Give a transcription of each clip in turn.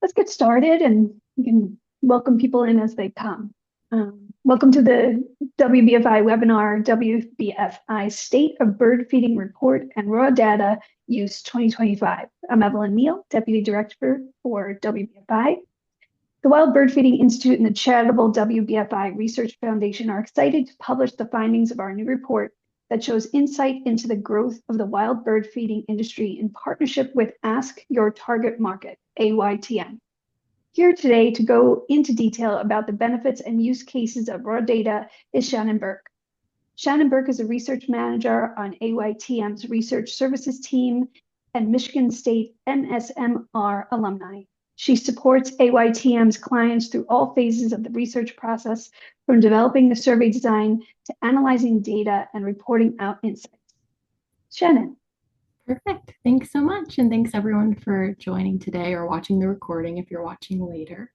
Let's get started and we can welcome people in as they come. Welcome to the WBFI webinar, WBFI State of Bird Feeding Report and Raw Data Use 2025. I'm Evelyn Neal, Deputy Director for WBFI. The Wild Bird Feeding Institute and the charitable WBFI Research Foundation are excited to publish the findings of our new report that shows insight into the growth of the wild bird feeding industry in partnership with Ask Your Target Market, AYTM. Here today to go into detail about the benefits and use cases of raw data is Shannon Burke. Shannon Burke is a research manager on AYTM's research services team and Michigan State MSMR alumni. She supports AYTM's clients through all phases of the research process, from developing the survey design to analyzing data and reporting out insights. Shannon. Perfect. Thanks so much. And thanks everyone for joining today or watching the recording if you're watching later.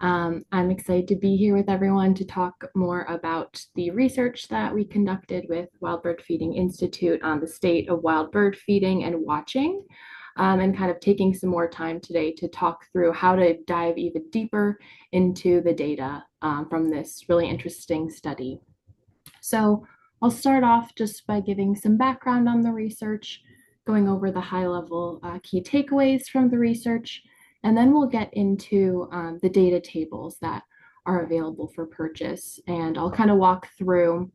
I'm excited to be here with everyone to talk more about the research that we conducted with Wild Bird Feeding Institute on the state of wild bird feeding and watching, and kind of taking some more time today to talk through how to dive even deeper into the data from this really interesting study. So I'll start off just by giving some background on the research, going over the high-level key takeaways from the research, and then we'll get into the data tables that are available for purchase. And I'll kind of walk through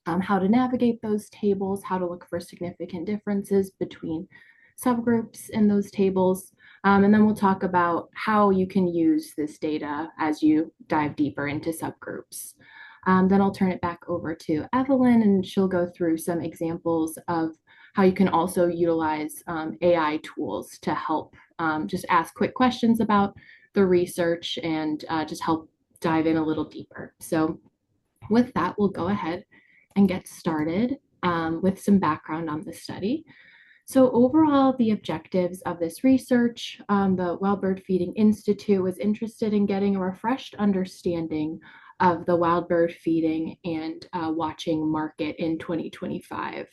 how to navigate those tables, how to look for significant differences between subgroups in those tables. And then we'll talk about how you can use this data as you dive deeper into subgroups. Then I'll turn it back over to Evelyn, and she'll go through some examples of how you can also utilize AI tools to help just ask quick questions about the research and just help dive in a little deeper. So with that, we'll go ahead and get started with some background on the study. So overall, the objectives of this research, the Wild Bird Feeding Institute was interested in getting a refreshed understanding of the wild bird feeding and watching market in 2025.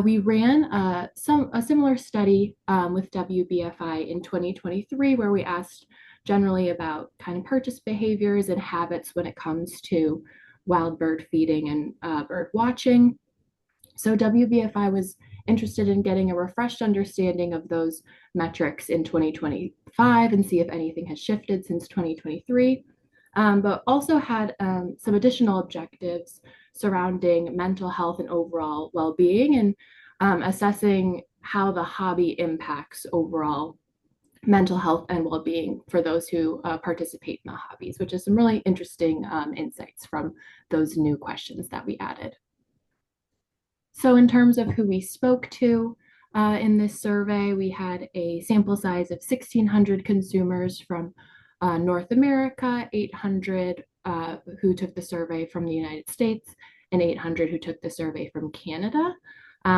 We ran a similar study with WBFI in 2023, where we asked generally about kind of purchase behaviors and habits when it comes to wild bird feeding and bird watching. So WBFI was interested in getting a refreshed understanding of those metrics in 2025 and see if anything has shifted since 2023. But also had some additional objectives surrounding mental health and overall well-being, and assessing how the hobby impacts overall mental health and well-being for those who participate in the hobbies, which is some really interesting insights from those new questions that we added. So in terms of who we spoke to in this survey, we had a sample size of 1,600 consumers from North America, 800 who took the survey from the United States, and 800 who took the survey from Canada,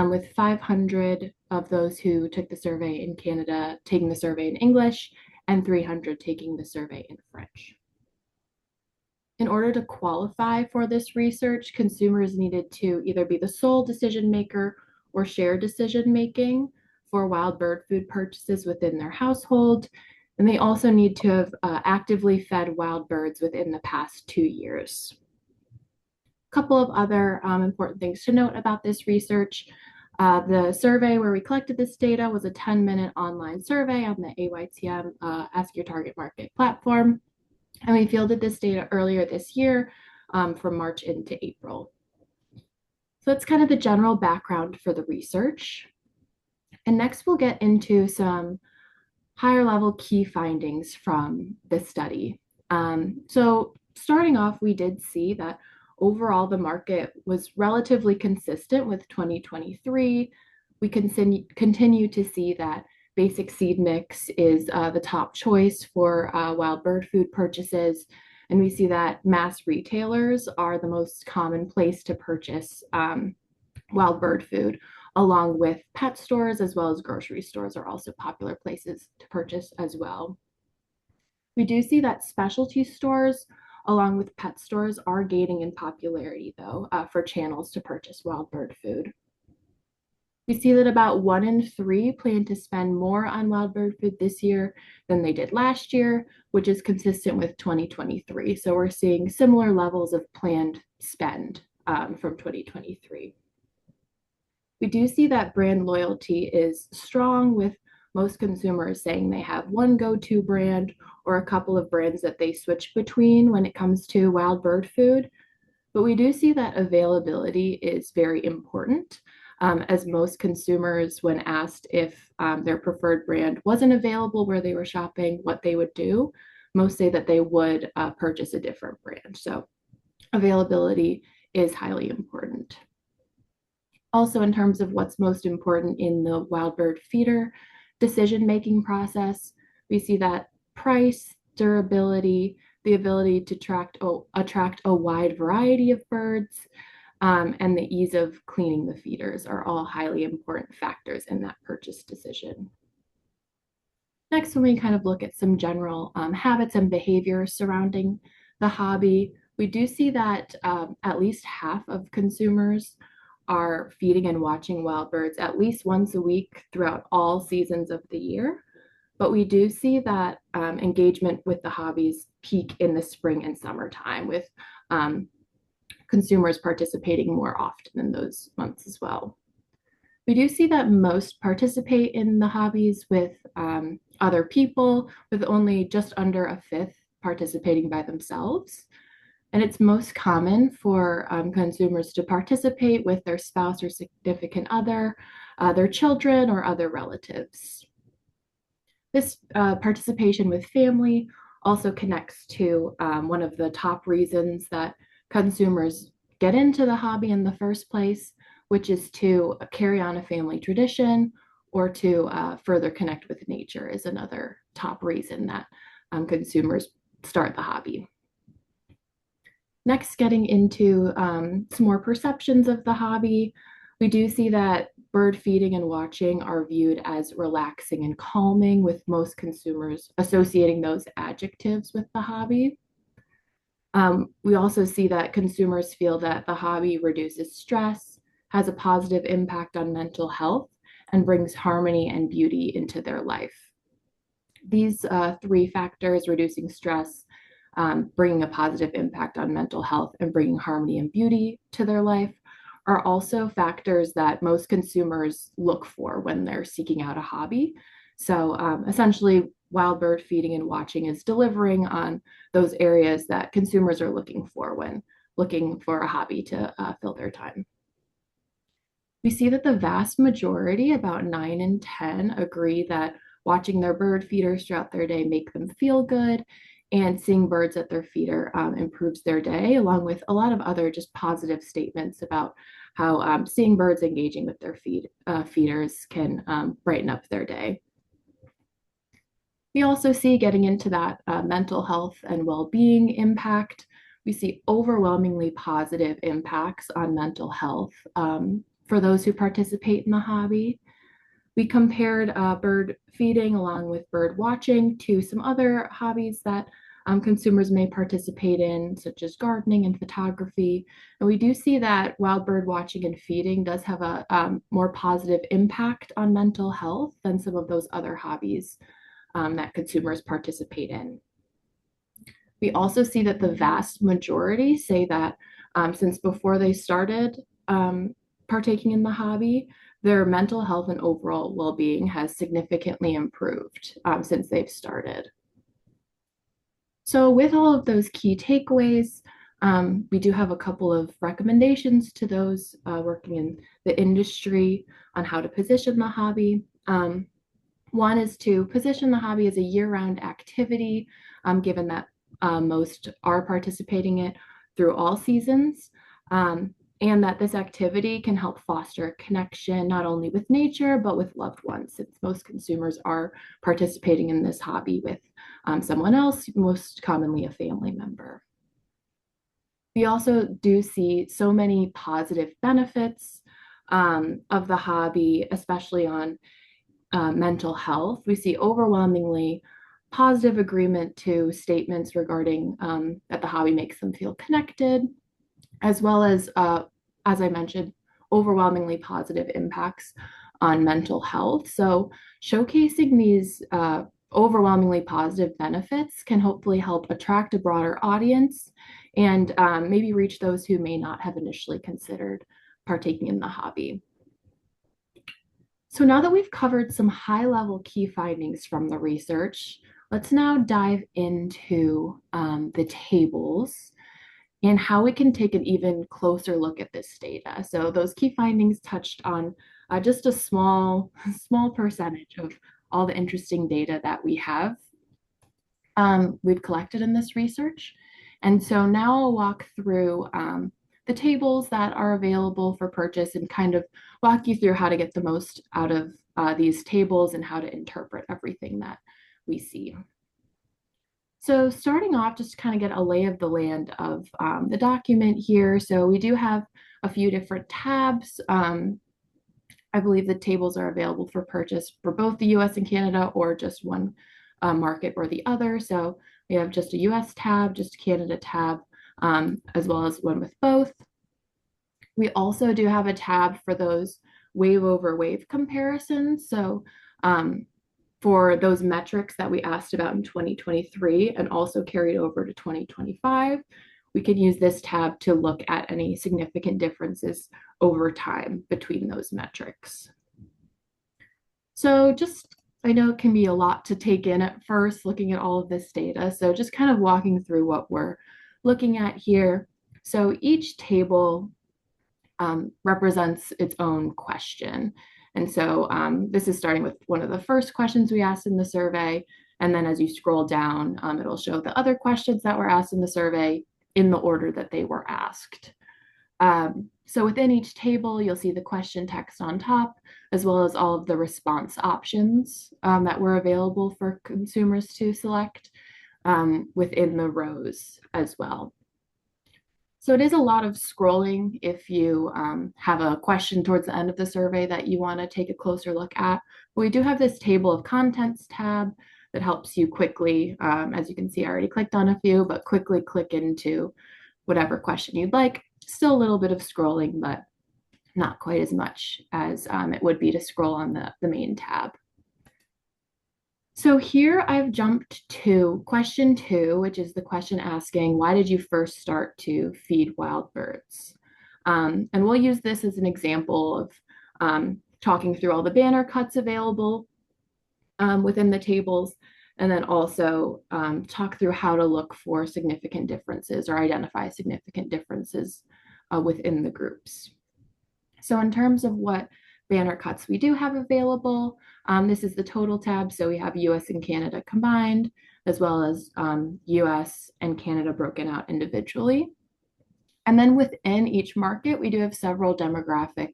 with 500 of those who took the survey in Canada taking the survey in English, and 300 taking the survey in French. In order to qualify for this research, consumers needed to either be the sole decision maker or share decision making for wild bird food purchases within their household. And they also need to have actively fed wild birds within the past 2 years. A couple of other important things to note about this research. The survey where we collected this data was a 10-minute online survey on the AYTM Ask Your Target Market platform. And we fielded this data earlier this year from March into April. So that's kind of the general background for the research. And next we'll get into some higher level key findings from this study. So starting off, we did see that overall the market was relatively consistent with 2023. We continue to see that basic seed mix is the top choice for wild bird food purchases. And we see that mass retailers are the most common place to purchase wild bird food, along with pet stores, as well as grocery stores are also popular places to purchase as well. We do see that specialty stores, along with pet stores, are gaining in popularity, though, for channels to purchase wild bird food. We see that about 1 in 3 plan to spend more on wild bird food this year than they did last year, which is consistent with 2023. So we're seeing similar levels of planned spend from 2023. We do see that brand loyalty is strong, with most consumers saying they have one go-to brand or a couple of brands that they switch between when it comes to wild bird food. But we do see that availability is very important, as most consumers, when asked if their preferred brand wasn't available where they were shopping, what they would do, most say that they would purchase a different brand. So availability is highly important. Also, in terms of what's most important in the wild bird feeder decision-making process, we see that price, durability, the ability to attract a wide variety of birds, and the ease of cleaning the feeders are all highly important factors in that purchase decision. Next, when we kind of look at some general habits and behaviors surrounding the hobby, we do see that at least half of consumers are feeding and watching wild birds at least once a week throughout all seasons of the year. But we do see that engagement with the hobbies peak in the spring and summertime, with consumers participating more often in those months as well. We do see that most participate in the hobbies with other people, with only just under a fifth participating by themselves. And it's most common for consumers to participate with their spouse or significant other, their children, or other relatives. This participation with family also connects to one of the top reasons that consumers get into the hobby in the first place, which is to carry on a family tradition or to further connect with nature, is another top reason that consumers start the hobby. Next, getting into some more perceptions of the hobby, we do see that bird feeding and watching are viewed as relaxing and calming, with most consumers associating those adjectives with the hobby. We also see that consumers feel that the hobby reduces stress, has a positive impact on mental health, and brings harmony and beauty into their life. These 3 factors, reducing stress, bringing a positive impact on mental health, and bringing harmony and beauty to their life, are also factors that most consumers look for when they're seeking out a hobby. So essentially, wild bird feeding and watching is delivering on those areas that consumers are looking for when looking for a hobby to fill their time. We see that the vast majority, about 9 in 10, agree that watching their bird feeders throughout their day make them feel good, and seeing birds at their feeder improves their day, along with a lot of other just positive statements about how seeing birds engaging with their feeders can brighten up their day. We also see, getting into that mental health and well-being impact, we see overwhelmingly positive impacts on mental health for those who participate in the hobby. We compared bird feeding along with bird watching to some other hobbies that consumers may participate in, such as gardening and photography. And we do see that wild bird watching and feeding does have a more positive impact on mental health than some of those other hobbies that consumers participate in. We also see that the vast majority say that since before they started partaking in the hobby, their mental health and overall well-being has significantly improved since they've started. So with all of those key takeaways, we do have a couple of recommendations to those working in the industry on how to position the hobby. One is to position the hobby as a year-round activity, given that most are participating in it through all seasons, and that this activity can help foster a connection not only with nature, but with loved ones, since most consumers are participating in this hobby with someone else, most commonly a family member. We also do see so many positive benefits of the hobby, especially on mental health. We see overwhelmingly positive agreement to statements regarding that the hobby makes them feel connected, as well as I mentioned, overwhelmingly positive impacts on mental health. So showcasing these overwhelmingly positive benefits can hopefully help attract a broader audience and maybe reach those who may not have initially considered partaking in the hobby. So now that we've covered some high-level key findings from the research, let's now dive into the tables and how we can take an even closer look at this data. So those key findings touched on just a small percentage of all the interesting data that we've collected in this research. And so now I'll walk through the tables that are available for purchase and kind of walk you through how to get the most out of these tables and how to interpret everything that we see. So starting off, just to kind of get a lay of the land of the document here. So we do have a few different tabs. I believe the tables are available for purchase for both the US and Canada or just one market or the other. So we have just a US tab, just a Canada tab, as well as one with both. We also do have a tab for those wave over wave comparisons. So for those metrics that we asked about in 2023 and also carried over to 2025, we can use this tab to look at any significant differences over time between those metrics. So I know it can be a lot to take in at first, looking at all of this data. So just kind of walking through what we're looking at here. So each table represents its own question. And so this is starting with one of the first questions we asked in the survey. And then as you scroll down, it'll show the other questions that were asked in the survey in the order that they were asked. So within each table, you'll see the question text on top, as well as all of the response options that were available for consumers to select within the rows as well. So it is a lot of scrolling if you have a question towards the end of the survey that you want to take a closer look at. But we do have this table of contents tab that helps you quickly, as you can see, I already clicked on a few, but quickly click into whatever question you'd like. Still a little bit of scrolling, but not quite as much as it would be to scroll on the main tab. So here I've jumped to question 2, which is the question asking, why did you first start to feed wild birds? And we'll use this as an example of talking through all the banner cuts available within the tables, and then also talk through how to look for significant differences or identify significant differences within the groups. So in terms of what banner cuts we do have available, this is the total tab. So we have US and Canada combined, as well as US and Canada broken out individually. And then within each market, we do have several demographic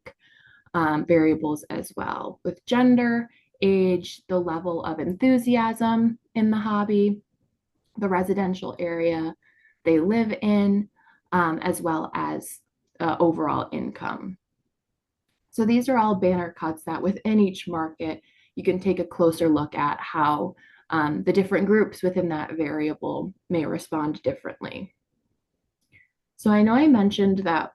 variables as well, with gender, age, the level of enthusiasm in the hobby, the residential area they live in, as well as overall income. So these are all banner cuts that within each market, you can take a closer look at how the different groups within that variable may respond differently. So I know I mentioned that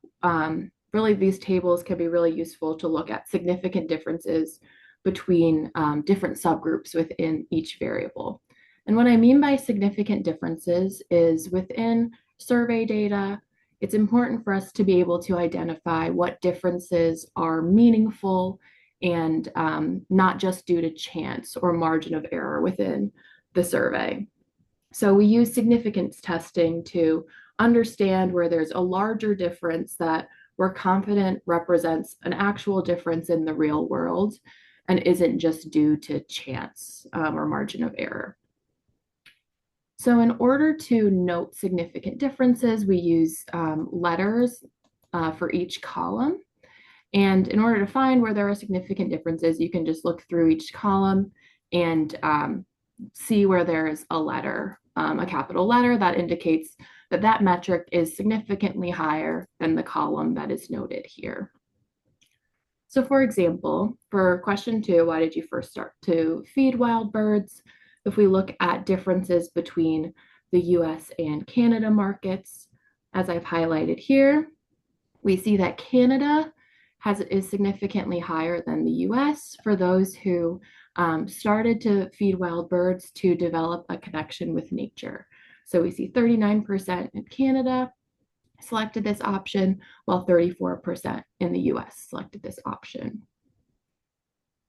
really these tables can be really useful to look at significant differences between different subgroups within each variable. And what I mean by significant differences is within survey data, it's important for us to be able to identify what differences are meaningful and not just due to chance or margin of error within the survey. So we use significance testing to understand where there's a larger difference that we're confident represents an actual difference in the real world and isn't just due to chance or margin of error. So in order to note significant differences, we use letters for each column. And in order to find where there are significant differences, you can just look through each column and see where there's a letter, a capital letter that indicates that that metric is significantly higher than the column that is noted here. So for example, for question 2, why did you first start to feed wild birds? If we look at differences between the US and Canada markets, as I've highlighted here, we see that Canada is significantly higher than the US for those who started to feed wild birds to develop a connection with nature. So we see 39% in Canada selected this option, while 34% in the US selected this option.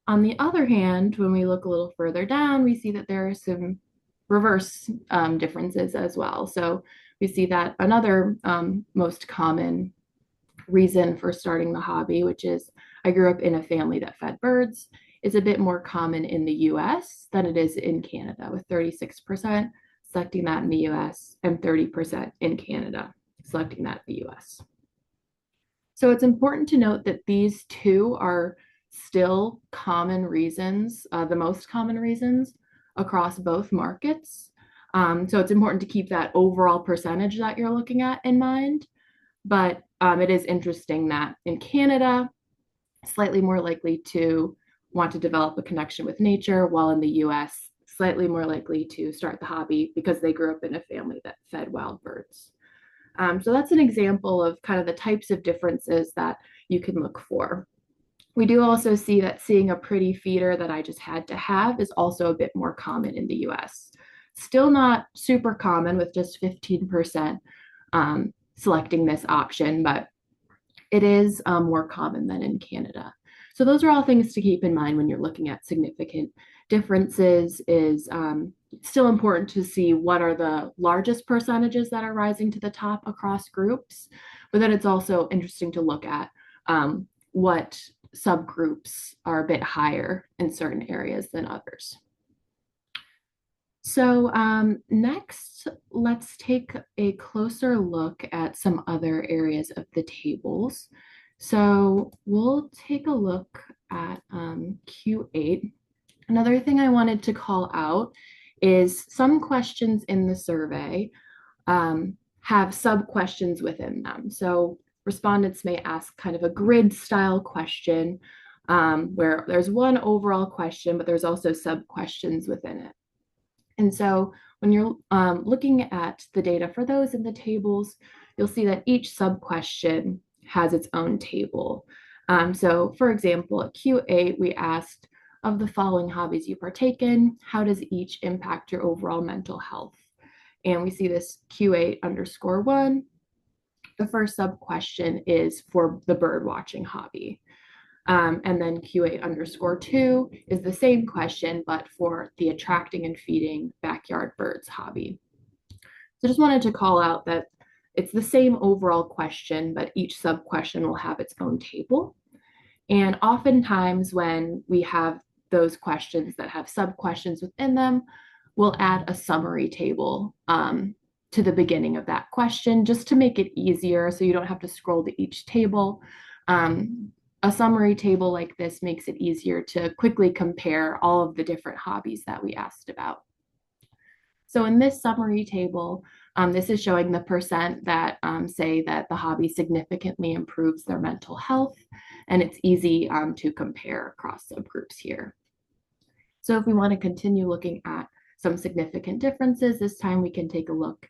On the other hand, when we look a little further down, we see that there are some reverse differences as well. So we see that another most common reason for starting the hobby, which is I grew up in a family that fed birds, is a bit more common in the US than it is in Canada, with 36% selecting that in the US and 30% in Canada selecting that in the US. So it's important to note that these two are still common reasons, the most common reasons across both markets. So it's important to keep that overall percentage that you're looking at in mind. But it is interesting that in Canada, slightly more likely to want to develop a connection with nature, while in the US, slightly more likely to start the hobby because they grew up in a family that fed wild birds. So that's an example of kind of the types of differences that you can look for. We do also see that seeing a pretty feeder that I just had to have is also a bit more common in the US. Still not super common with just 15% selecting this option, but it is more common than in Canada. So those are all things to keep in mind when you're looking at significant differences. Is still important to see what are the largest percentages that are rising to the top across groups, but then it's also interesting to look at what subgroups are a bit higher in certain areas than others. So next, let's take a closer look at some other areas of the tables. So we'll take a look at Q8. Another thing I wanted to call out is some questions in the survey have sub-questions within them. So respondents may ask kind of a grid style question where there's one overall question, but there's also sub-questions within it. And so when you're looking at the data for those in the tables, you'll see that each sub-question has its own table. So for example, at Q8, we asked, of the following hobbies you partake in, how does each impact your overall mental health? And we see this Q8_1. The first sub-question is for the bird watching hobby. And then Q8_2 is the same question, but for the attracting and feeding backyard birds hobby. So just wanted to call out that it's the same overall question, but each sub-question will have its own table. And oftentimes when we have those questions that have sub-questions within them, we'll add a summary table to the beginning of that question just to make it easier so you don't have to scroll to each table. A summary table like this makes it easier to quickly compare all of the different hobbies that we asked about. So in this summary table, this is showing the percent that say that the hobby significantly improves their mental health, and it's easy to compare across subgroups here. So if we want to continue looking at some significant differences, this time we can take a look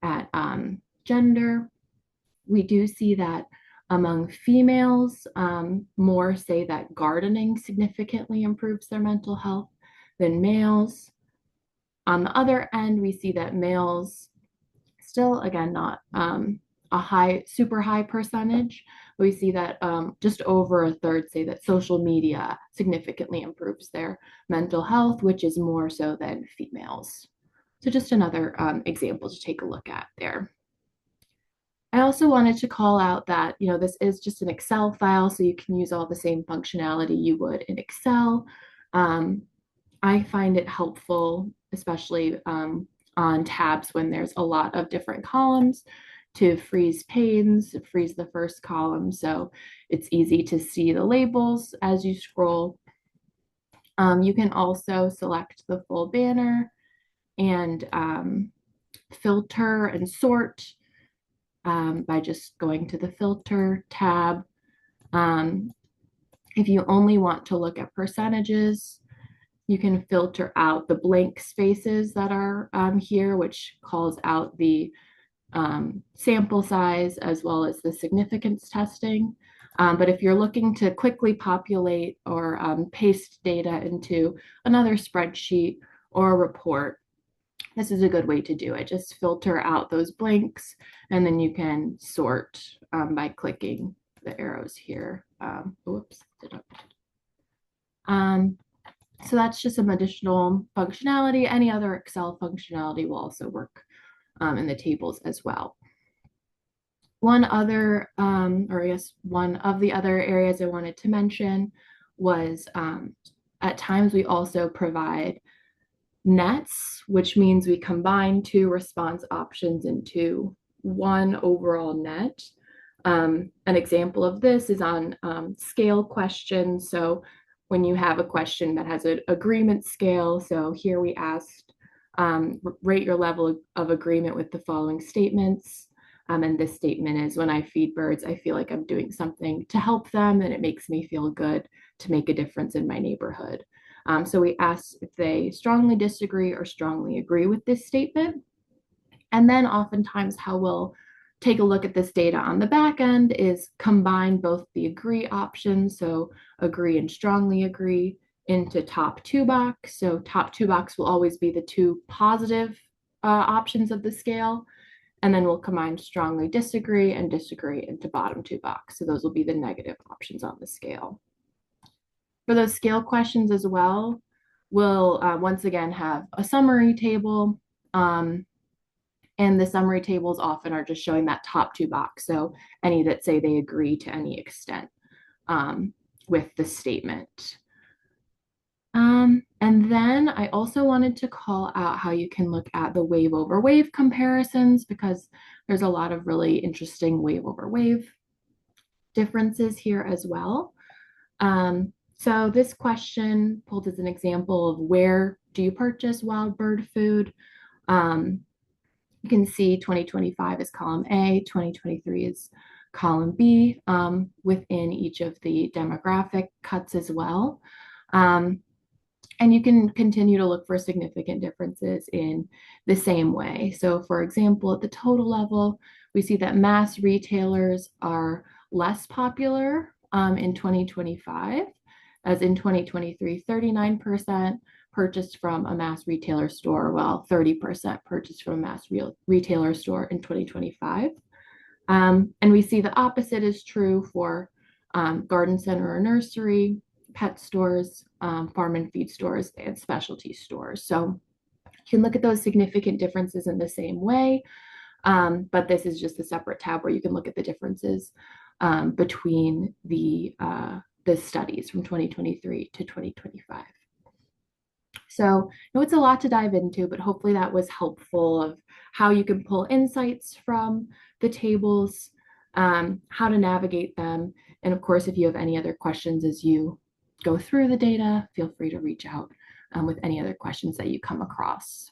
at gender. We do see that among females, more say that gardening significantly improves their mental health than males. On the other end, we see that males still, again, not a super high percentage. We see that just over a third say that social media significantly improves their mental health, which is more so than females. So just another example to take a look at there. I also wanted to call out that, this is just an Excel file, so you can use all the same functionality you would in Excel. I find it helpful, especially on tabs when there's a lot of different columns, to freeze panes, freeze the first column, so it's easy to see the labels as you scroll. You can also select the full banner and filter and sort by just going to the filter tab. If you only want to look at percentages, you can filter out the blank spaces that are here, which calls out the sample size as well as the significance testing. But if you're looking to quickly populate or paste data into another spreadsheet or a report, this is a good way to do it. Just filter out those blanks, and then you can sort by clicking the arrows here. Whoops. So that's just some additional functionality. Any other Excel functionality will also work in the tables as well. One other, or I guess one of the other areas I wanted to mention was at times we also provide nets, which means we combine two response options into one overall net. An example of this is on scale questions. So when you have a question that has an agreement scale, so here we asked, rate your level of agreement with the following statements. And this statement is, when I feed birds, I feel like I'm doing something to help them, and it makes me feel good to make a difference in my neighborhood. So we ask if they strongly disagree or strongly agree with this statement. And then oftentimes how we'll take a look at this data on the back end is combine both the agree options, so agree and strongly agree, into top two box. So top two box will always be the two positive options of the scale. And then we'll combine strongly disagree and disagree into bottom two box. So those will be the negative options on the scale. For those scale questions as well, we'll once again have a summary table. And the summary tables often are just showing that top two box. So any that say they agree to any extent with the statement. And then I also wanted to call out how you can look at the wave over wave comparisons, because there's a lot of really interesting wave over wave differences here as well. So this question pulled as an example of where do you purchase wild bird food? You can see 2025 is column A, 2023 is column B within each of the demographic cuts as well. And you can continue to look for significant differences in the same way. So for example, at the total level, we see that mass retailers are less popular in 2025, as in 2023, 39% purchased from a mass retailer store, while 30% purchased from a mass retailer store in 2025. And we see the opposite is true for garden center or nursery, pet stores, farm and feed stores, and specialty stores. So you can look at those significant differences in the same way, but this is just a separate tab where you can look at the differences between the studies from 2023 to 2025. So I know it's a lot to dive into, but hopefully that was helpful of how you can pull insights from the tables, how to navigate them. And of course, if you have any other questions as you go through the data, feel free to reach out with any other questions that you come across.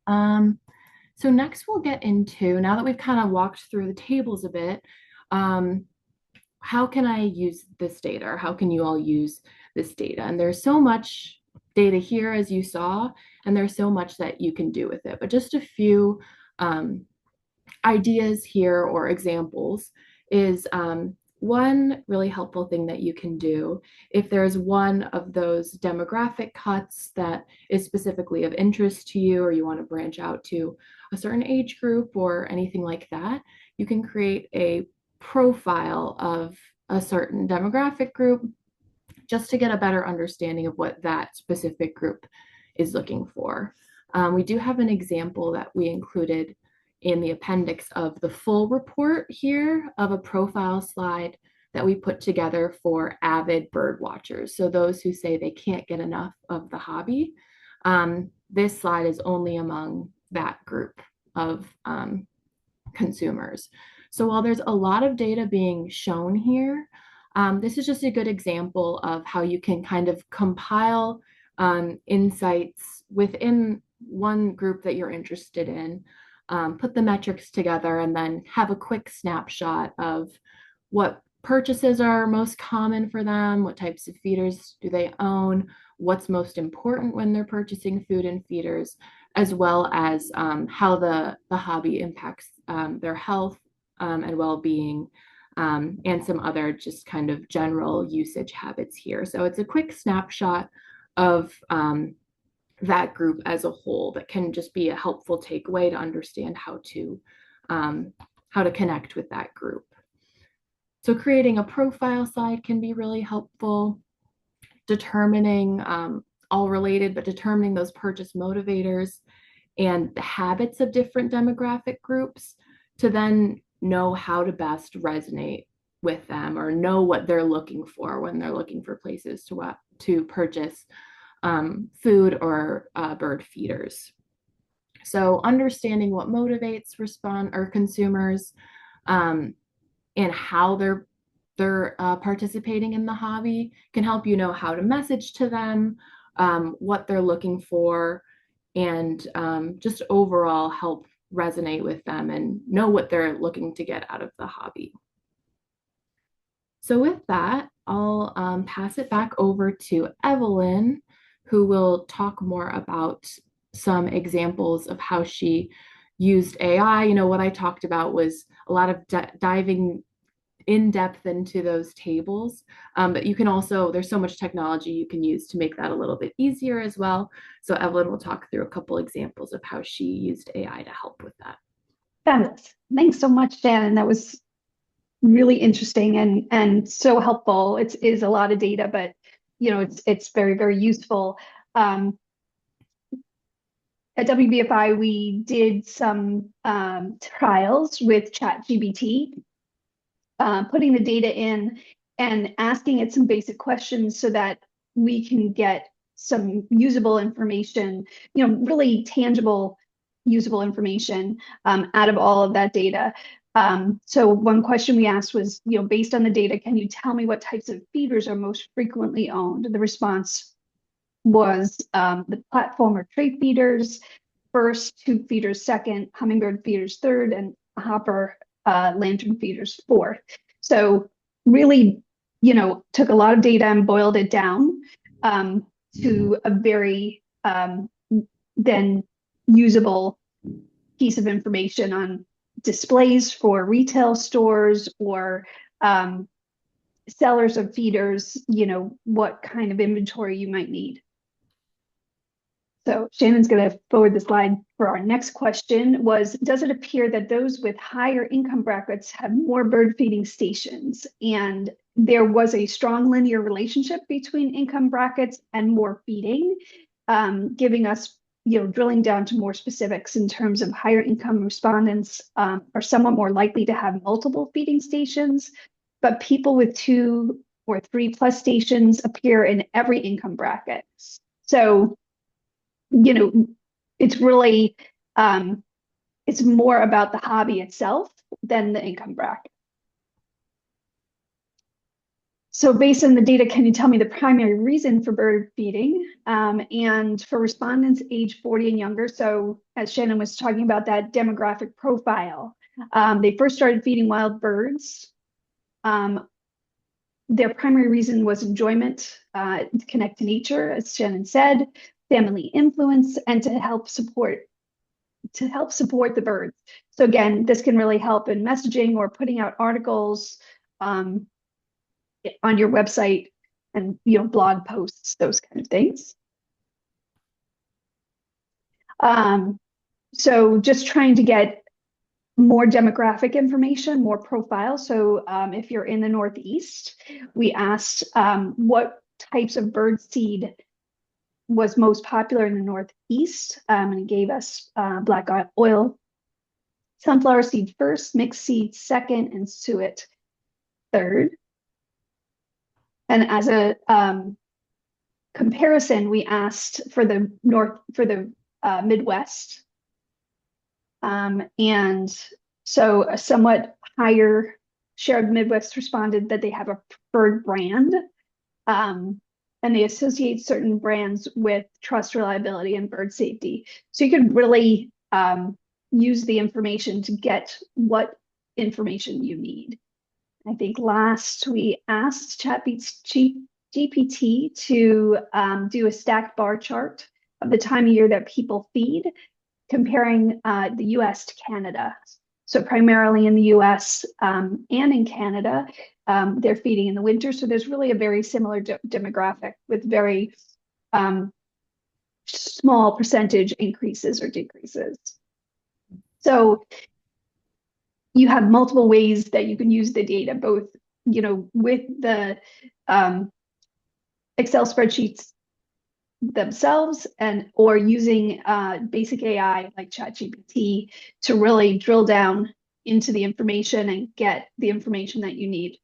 So next we'll get into, now that we've kind of walked through the tables a bit, how can I use this data, or how can you all use this data? And there's so much data here, as you saw, and there's so much that you can do with it. But just a few ideas here or examples is one really helpful thing that you can do if there's one of those demographic cuts that is specifically of interest to you, or you want to branch out to a certain age group or anything like that, you can create a profile of a certain demographic group just to get a better understanding of what that specific group is looking for. We do have an example that we included in the appendix of the full report here of a profile slide that we put together for avid bird watchers. So those who say they can't get enough of the hobby. This slide is only among that group of consumers. So while there's a lot of data being shown here, this is just a good example of how you can kind of compile insights within one group that you're interested in, put the metrics together, and then have a quick snapshot of what purchases are most common for them, what types of feeders do they own, what's most important when they're purchasing food and feeders, as well as how the hobby impacts their health and well-being, and some other just kind of general usage habits here. So it's a quick snapshot of that group as a whole that can just be a helpful takeaway to understand how to connect with that group. So creating a profile slide can be really helpful. Determining all related, but determining those purchase motivators and the habits of different demographic groups to then know how to best resonate with them or know what they're looking for when they're looking for places to purchase food or bird feeders. So understanding what motivates consumers and how they're participating in the hobby can help you know how to message to them, what they're looking for, and just overall help resonate with them and know what they're looking to get out of the hobby. So with that, I'll pass it back over to Evelyn, who will talk more about some examples of how she used AI. You know, what I talked about was a lot of diving in depth into those tables, but you can also, there's so much technology you can use to make that a little bit easier as well. So Evelyn will talk through a couple examples of how she used AI to help with that. Fabulous. Thanks so much, Shannon. That was really interesting and so helpful. It is a lot of data, but you know, it's very, very useful. At WBFI, we did some trials with ChatGPT, putting the data in and asking it some basic questions so that we can get some usable information, you know, really tangible, usable information out of all of that data. So one question we asked was, you know, based on the data, can you tell me what types of feeders are most frequently owned? The response was the platform or trait feeders first, tube feeders second, hummingbird feeders third, and hopper lantern feeders fourth. So really, you know, took a lot of data and boiled it down to a very then usable piece of information on displays for retail stores or sellers of feeders, you know, what kind of inventory you might need. So Shannon's going to forward the slide for our next question was, does it appear that those with higher income brackets have more bird feeding stations? And there was a strong linear relationship between income brackets and more feeding, giving us, you know, drilling down to more specifics in terms of higher income respondents are somewhat more likely to have multiple feeding stations, but people with 2 or 3+ stations appear in every income bracket. So, you know, it's really, it's more about the hobby itself than the income bracket. So based on the data, can you tell me the primary reason for bird feeding? And for respondents age 40 and younger, so as Shannon was talking about that demographic profile, they first started feeding wild birds. Their primary reason was enjoyment, to connect to nature, as Shannon said, family influence, and to help support the birds. So again, this can really help in messaging or putting out articles on your website and, you know, blog posts, those kind of things. So just trying to get more demographic information, more profiles. So if you're in the Northeast, we asked what types of bird seed was most popular in the Northeast, and it gave us black oil, sunflower seed first, mixed seed second, and suet third. And as a comparison, we asked for the Midwest, and so a somewhat higher share of Midwest responded that they have a preferred brand. And they associate certain brands with trust, reliability, and bird safety. So you can really use the information to get what information you need. I think last we asked ChatGPT to do a stacked bar chart of the time of year that people feed, comparing the US to Canada. So primarily in the US and in Canada, they're feeding in the winter. So there's really a very similar demographic with very small percentage increases or decreases. So you have multiple ways that you can use the data, both, with the Excel spreadsheets themselves or using basic AI like ChatGPT to really drill down into the information and get the information that you need.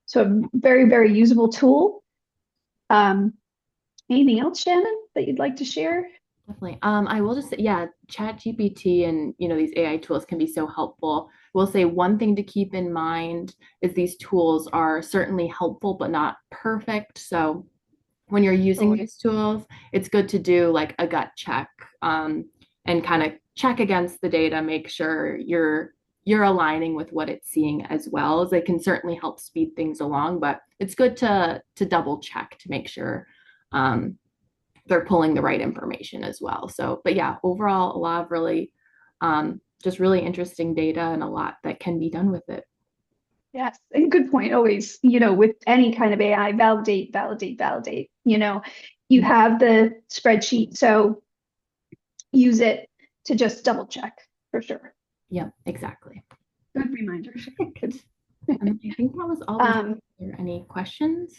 So a very, very usable tool. Anything else, Shannon, that you'd like to share? Definitely. I will just say, yeah, ChatGPT and these AI tools can be so helpful. We'll say one thing to keep in mind is these tools are certainly helpful, but not perfect. So when you're using these tools, it's good to do like a gut check, and kind of check against the data, make sure you're aligning with what it's seeing as well, as they can certainly help speed things along, but it's good to double check to make sure they're pulling the right information as well. So, but yeah, overall, a lot of really just really interesting data and a lot that can be done with it. Yes, and good point. Always, with any kind of AI, validate, validate, validate. You have the spreadsheet, so use it to just double check for sure. Yeah, exactly. Good reminder. Good. I think that was all. Are there any questions?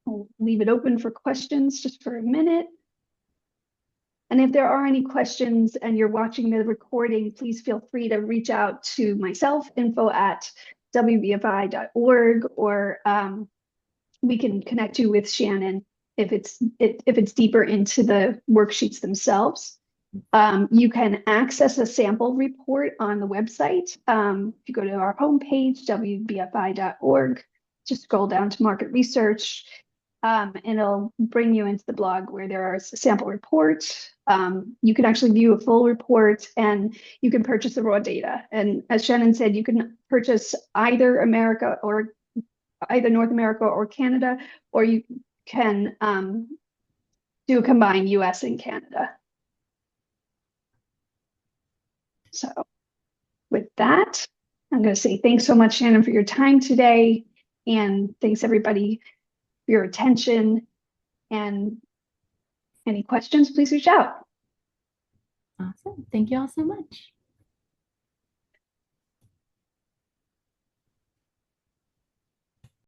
I'll leave it open for questions just for a minute. And if there are any questions and you're watching the recording, please feel free to reach out to myself, info@wbfi.org, or we can connect you with Shannon if it's deeper into the worksheets themselves. You can access a sample report on the website. If you go to our homepage, wbfi.org, just scroll down to market research, and it'll bring you into the blog where there are sample reports. You can actually view a full report, and you can purchase the raw data. And as Shannon said, you can purchase either North America or Canada, or you can do a combined US and Canada. So with that, I'm going to say thanks so much, Shannon, for your time today. And thanks everybody for your attention. And any questions, please reach out. Awesome. Thank you all so much.